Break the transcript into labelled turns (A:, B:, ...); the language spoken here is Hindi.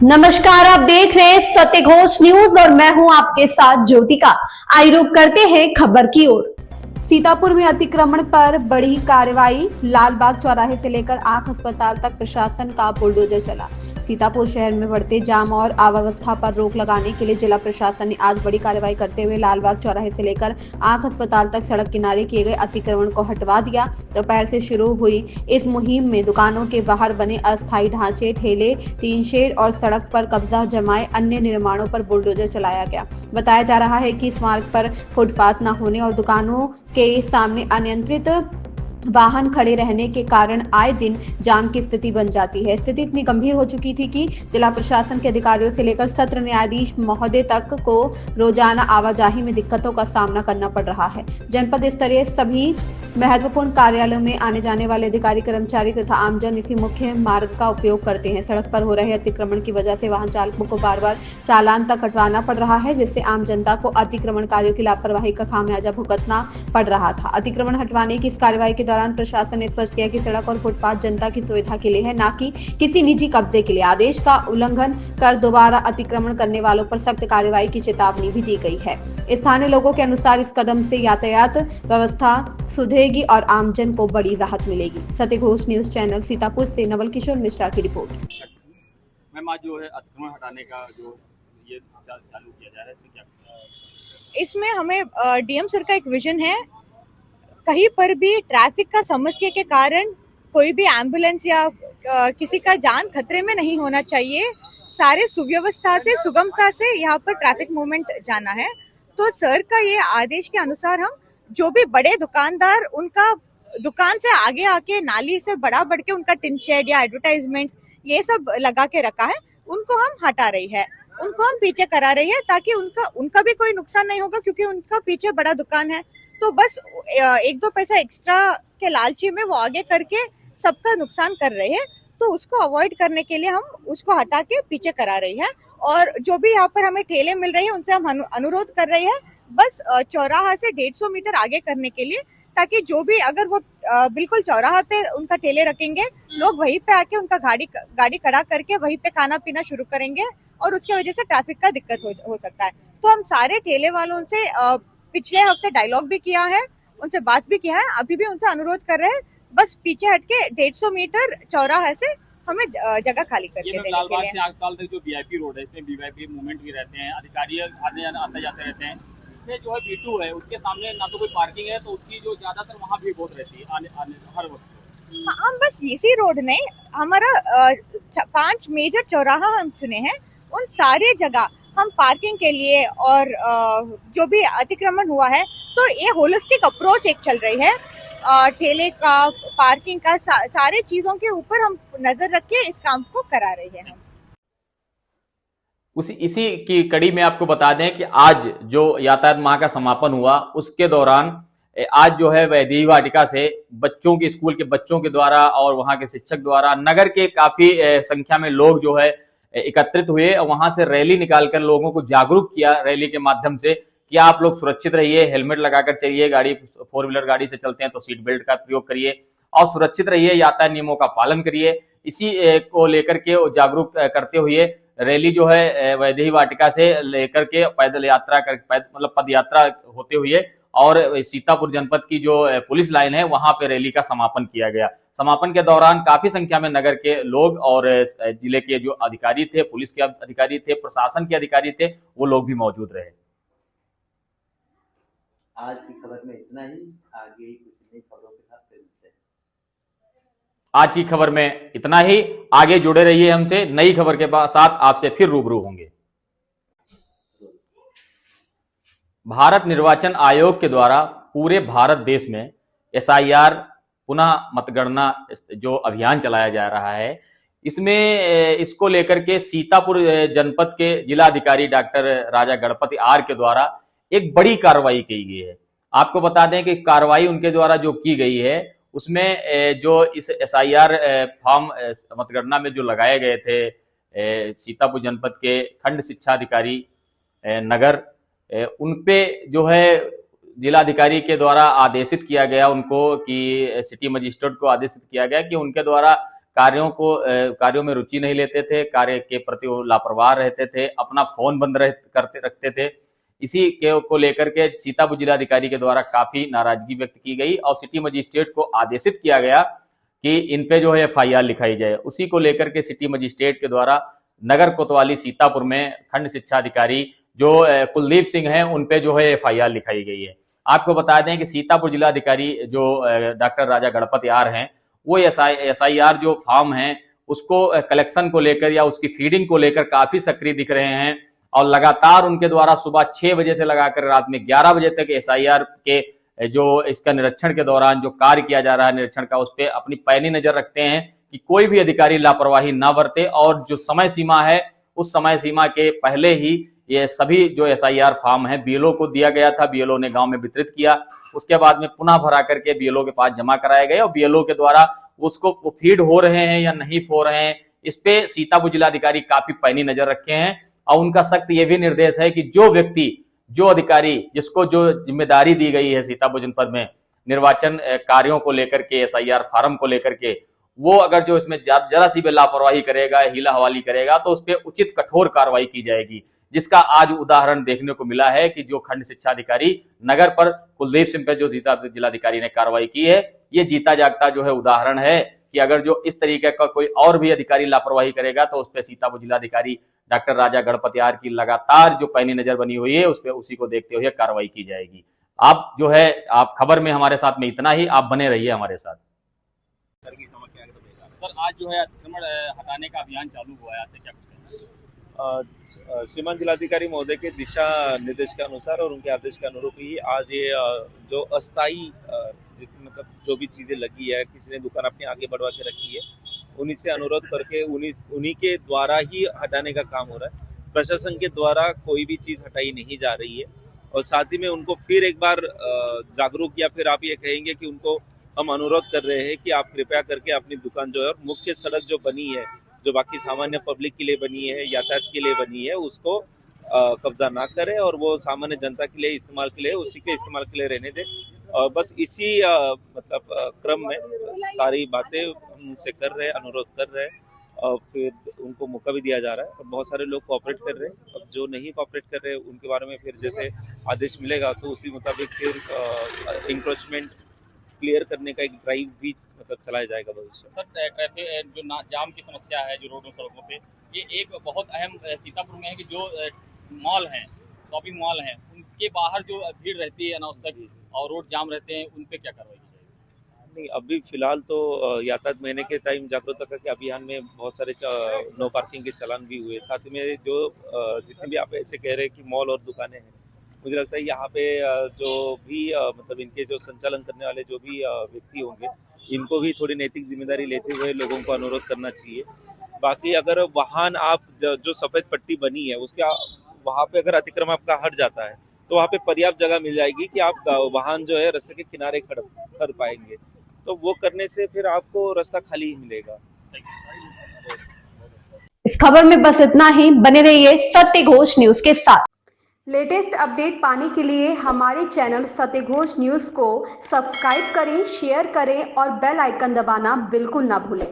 A: नमस्कार, आप देख रहे हैं सत्य घोष न्यूज और मैं हूं आपके साथ ज्योतिका। आइए रुक करते हैं खबर की ओर। सीतापुर में अतिक्रमण पर बड़ी कार्रवाई। लालबाग चौराहे से लेकर आंख अस्पताल तक प्रशासन का बुलडोजर चला। सीतापुर शहर में बढ़ते जाम और अव्यवस्था पर रोक लगाने के लिए जिला प्रशासन ने आज बड़ी कार्रवाई करते हुए लालबाग चौराहे से लेकर आंख अस्पताल तक सड़क किनारे किए गए अतिक्रमण को हटवा दिया। दोपहर से शुरू हुई इस मुहिम में दुकानों के बाहर बने अस्थायी ढांचे, ठेले, टीन शेड और सड़क पर कब्जा जमाए अन्य निर्माणों पर बुलडोजर चलाया गया। बताया जा रहा है कि इस मार्ग पर फुटपाथ न होने और दुकानों के सामने अनियंत्रित वाहन खड़े रहने के कारण आए दिन जाम की स्थिति बन जाती है। स्थिति इतनी गंभीर हो चुकी थी कि जिला प्रशासन के अधिकारियों से लेकर सत्र न्यायाधीश महोदय तक को रोजाना आवाजाही में दिक्कतों का सामना करना पड़ रहा है। जनपद स्तरीय सभी महत्वपूर्ण कार्यालयों में आने जाने वाले अधिकारी, कर्मचारी तथा आमजन इसी मुख्य मार्ग का उपयोग करते हैं। सड़क पर हो रहे अतिक्रमण की वजह से वाहन चालकों को बार बार चालान तक कटवाना पड़ रहा है, जिससे आम जनता को अतिक्रमणकारियों की लापरवाही का खामियाजा भुगतना पड़ रहा था। अतिक्रमण हटवाने की इस कार्रवाई के दौरान प्रशासन ने स्पष्ट किया कि सड़क और फुटपाथ जनता की सुविधा के लिए है, न कि किसी निजी कब्जे के लिए। आदेश का उल्लंघन कर दोबारा अतिक्रमण करने वालों पर सख्त कार्रवाई की चेतावनी भी दी गई है। स्थानीय लोगों के अनुसार इस कदम से यातायात व्यवस्था सुधरेगी और आमजन को बड़ी राहत मिलेगी। सत्य घोष न्यूज चैनल सीतापुर से नवल किशोर मिश्रा की रिपोर्ट।
B: मैम, आज जो है अतिक्रमण हटाने का जो ये चालू किया जा रहा है, इसमें क्या?
C: इसमें हमें डीएम सर का एक विजन है। कहीं पर भी ट्रैफिक का समस्या के कारण कोई भी एम्बुलेंस या किसी का जान खतरे में नहीं होना चाहिए। सारे सुव्यवस्था से, सुगमता से यहाँ पर ट्रैफिक मूवमेंट जाना है। तो सर का ये आदेश के अनुसार हम जो भी बड़े दुकानदार उनका दुकान से आगे आके नाली से बढ़ के उनका टिन शेड या एडवर्टाइजमेंट ये सब लगा के रखा है, उनको हम हटा रही है, उनको हम पीछे करा रही है, ताकि उनका भी कोई नुकसान नहीं होगा, क्योंकि उनका पीछे बड़ा दुकान है। तो बस 1-2 पैसा एक्स्ट्रा के लालची में वो आगे करके सबका नुकसान कर रहे हैं। तो उसको अवॉइड करने के लिए हम उसको हटा के पीछे करा रही है। और जो भी यहाँ पर हमें ठेले मिल रही है उनसे हम अनुरोध कर रहे हैं बस चौराहा से 150 मीटर आगे करने के लिए, ताकि जो भी अगर वो बिल्कुल चौराहा पे उनका ठेले रखेंगे, लोग वहीं पे आके उनका गाड़ी खड़ा करके वहीं पे खाना पीना शुरू करेंगे और उसकी वजह से ट्रैफिक का दिक्कत हो सकता है। तो हम सारे ठेले वालों से पिछले हफ्ते डायलॉग भी किया है, उनसे बात भी किया है, अभी भी उनसे अनुरोध कर रहे हैं बस पीछे हटके 150 मीटर चौराहे से हमें जगह खाली करके देने के लिए।
B: लालबाग से अस्पताल तक जो वीआईपी रोड है, इसमें वीआईपी मूवमेंट भी रहते हैं, अधिकारी आते जाते रहते हैं। इसमें जो है B2 है, उसके सामने ना तो कोई पार्किंग है, तो उसकी जो ज्यादातर वहाँ भीड़ बहुत रहती है आने हर वक्त।
C: हम बस इसी रोड नहीं, हमारा 5 मेजर चौराहा हम चुने हैं, उन सारे जगह हम पार्किंग के लिए और जो भी अतिक्रमण हुआ है, तो ये होलिस्टिक अप्रोच एक चल रही है। ठेले का, पार्किंग का, सारे चीजों के ऊपर हम नजर रख के इस काम को करा रहे हैं। हम
B: इसी की कड़ी में आपको बता दें कि आज जो यातायात माह का समापन हुआ, उसके दौरान आज जो है वैदेही वाटिका से बच्चों के, स्कूल के बच्चों के द्वारा और वहां के शिक्षक द्वारा नगर के काफी संख्या में लोग जो है एकत्रित हुए। वहां से रैली निकालकर लोगों को जागरूक किया रैली के माध्यम से कि आप लोग सुरक्षित रहिए, हेलमेट लगाकर चलिए, गाड़ी 4 व्हीलर गाड़ी से चलते हैं तो सीट बेल्ट का प्रयोग करिए और सुरक्षित रहिए, यातायात नियमों का पालन करिए। इसी को लेकर के जागरूक करते हुए रैली जो है वैदेही वाटिका से लेकर के पैदल यात्रा मतलब पद यात्रा होते हुए और सीतापुर जनपद की जो पुलिस लाइन है वहां पे रैली का समापन किया गया। समापन के दौरान काफी संख्या में नगर के लोग और जिले के जो अधिकारी थे, पुलिस के अधिकारी थे, प्रशासन के अधिकारी थे, वो लोग भी मौजूद रहे।
D: आज की खबर में इतना ही, आगे कुछ नई खबरों के साथ फिर मिलते हैं।
B: आज की खबर में इतना ही, आगे जुड़े रहिए हमसे, नई खबर के साथ आपसे फिर रूबरू होंगे। भारत निर्वाचन आयोग के द्वारा पूरे भारत देश में SIR पुनः मतगणना जो अभियान चलाया जा रहा है, इसमें इसको लेकर के सीतापुर जनपद के जिला अधिकारी डॉक्टर राजा गणपति R के द्वारा एक बड़ी कार्रवाई की गई है। आपको बता दें कि कार्रवाई उनके द्वारा जो की गई है उसमें जो इस SIR फॉर्म मतगणना में जो लगाए गए थे सीतापुर जनपद के खंड शिक्षा अधिकारी नगर, उनपे जो है जिलाधिकारी के द्वारा आदेशित किया गया उनको कि सिटी मजिस्ट्रेट को आदेशित किया गया कि उनके द्वारा कार्यों में रुचि नहीं लेते थे, कार्य के प्रति वो लापरवाह रहते थे, अपना फोन बंद रखते थे। इसी को लेकर के सीतापुर जिलाधिकारी के द्वारा काफी नाराजगी व्यक्त की गई और सिटी मजिस्ट्रेट को आदेशित किया गया कि इन पे जो है FIR लिखाई जाए। उसी को लेकर के सिटी मजिस्ट्रेट के द्वारा नगर कोतवाली सीतापुर में खंड शिक्षा अधिकारी जो कुलदीप सिंह हैं उन पे जो है FIR लिखाई गई है। आपको बता दें कि सीतापुर जिलाधिकारी जो डॉक्टर राजा गणपत यार हैं, वो SIR जो फॉर्म है उसको कलेक्शन को लेकर या उसकी फीडिंग को लेकर काफी सक्रिय दिख रहे हैं और लगातार उनके द्वारा सुबह 6 बजे से लगाकर रात में 11 बजे तक SIR के जो इसका निरीक्षण के दौरान जो कार्य किया जा रहा है निरीक्षण का, उस पर अपनी पैनी नजर रखते हैं कि कोई भी अधिकारी लापरवाही ना बरते और जो समय सीमा है उस समय सीमा के पहले ही ये सभी जो SIR फॉर्म है BLO को दिया गया था। BLO ने गांव में वितरित किया, उसके बाद में पुनः भरा करके BLO के पास जमा कराए गए और BLO के द्वारा उसको फीड हो रहे हैं या नहीं हो रहे हैं, इस पे सीतापुर जिलाधिकारी काफी पैनी नजर रखे हैं और उनका सख्त ये भी निर्देश है कि जो व्यक्ति, जो अधिकारी जिसको जो जिम्मेदारी दी गई है सीतापुर जनपद में निर्वाचन कार्यों को लेकर के, SIR फार्म को लेकर के, वो अगर जो इसमें जरा सी भी लापरवाही करेगा, हीला हवाली करेगा तो उस पर उचित कठोर कार्रवाई की जाएगी। जिसका आज उदाहरण देखने को मिला है कि जो खंड शिक्षा अधिकारी नगर पर कुलदीप सिंह पे जो जिलाधिकारी ने कार्रवाई की है, ये जीता जागता जो है उदाहरण है कि अगर जो इस तरीके का कोई और भी अधिकारी लापरवाही करेगा तो उस पर सीतापुर जिलाधिकारी डॉक्टर राजा गणपत यार की लगातार जो पैनी नजर बनी हुई है उस पर उसी को देखते हुए कार्रवाई की जाएगी। आप जो है आप खबर में हमारे साथ में इतना ही, आप बने रहिए हमारे साथ।
E: सर आज जो है अतिक्रमण हटाने का अभियान चालू हुआ है, क्या
F: श्रीमान जिलाधिकारी महोदय के दिशा निर्देश के अनुसार और उनके आदेश के अनुरूप ही आज ये जो अस्थायी मतलब जो भी चीजें लगी है, किसी ने दुकान अपनी आगे बढ़वा के रखी है, उन्हीं से अनुरोध करके उन्हीं के द्वारा ही हटाने का काम हो रहा है। प्रशासन के द्वारा कोई भी चीज हटाई नहीं जा रही है और साथ ही में उनको फिर एक बार जागरूक या फिर आप ये कहेंगे कि उनको हम अनुरोध कर रहे हैं कि आप कृपया करके अपनी दुकान जो है मुख्य सड़क जो बनी है, जो बाकी सामान्य पब्लिक के लिए बनी है, यातायात के लिए बनी है, उसको कब्जा ना करें और वो सामान्य जनता के लिए इस्तेमाल के लिए, उसी के इस्तेमाल के लिए रहने दें। और बस इसी मतलब क्रम में सारी बातें उनसे कर रहे हैं, अनुरोध कर रहे हैं और फिर उनको मौका भी दिया जा रहा है और बहुत सारे लोग कोऑपरेट कर रहे हैं। अब जो नहीं कोऑपरेट कर रहे हैं उनके बारे में फिर जैसे आदेश मिलेगा तो उसी मुताबिक फिर इंक्रोचमेंट क्लियर करने का एक ड्राइव भी मतलब चलाया जाएगा भविष्य।
E: सर ट्रैफिक जो जाम की समस्या है जो रोडों सड़कों पे, ये एक बहुत अहम सीतापुर में है कि जो मॉल हैं, शॉपिंग मॉल हैं, उनके बाहर जो भीड़ रहती है अनावश्यक और रोड जाम रहते हैं, उन पे क्या कार्रवाई की जाएगी?
F: नहीं, अभी फिलहाल तो यातायात महीने के टाइम जागरूकता के अभियान में बहुत सारे नो पार्किंग के चालान भी हुए। साथ में जो जितने भी आप ऐसे कह रहे हैं कि मॉल और दुकानें हैं, मुझे लगता है यहाँ पे जो भी मतलब इनके जो संचालन करने वाले जो भी व्यक्ति होंगे, इनको भी थोड़ी नैतिक जिम्मेदारी लेते हुए लोगों को अनुरोध करना चाहिए। बाकी अगर वाहन आप जो सफेद पट्टी बनी है उसके वहाँ पे अगर अतिक्रमण आपका हट जाता है तो वहाँ पे पर्याप्त जगह मिल जाएगी कि आप वाहन जो है रास्ते के किनारे खड़ पाएंगे, तो वो करने से फिर आपको रास्ता खाली ही मिलेगा।
A: इस खबर में बस इतना ही। बने रहिए सत्य घोष न्यूज के साथ। लेटेस्ट अपडेट पाने के लिए हमारे चैनल सत्य घोष न्यूज को सब्सक्राइब करें, शेयर करें और बेल आइकन दबाना बिल्कुल ना भूलें।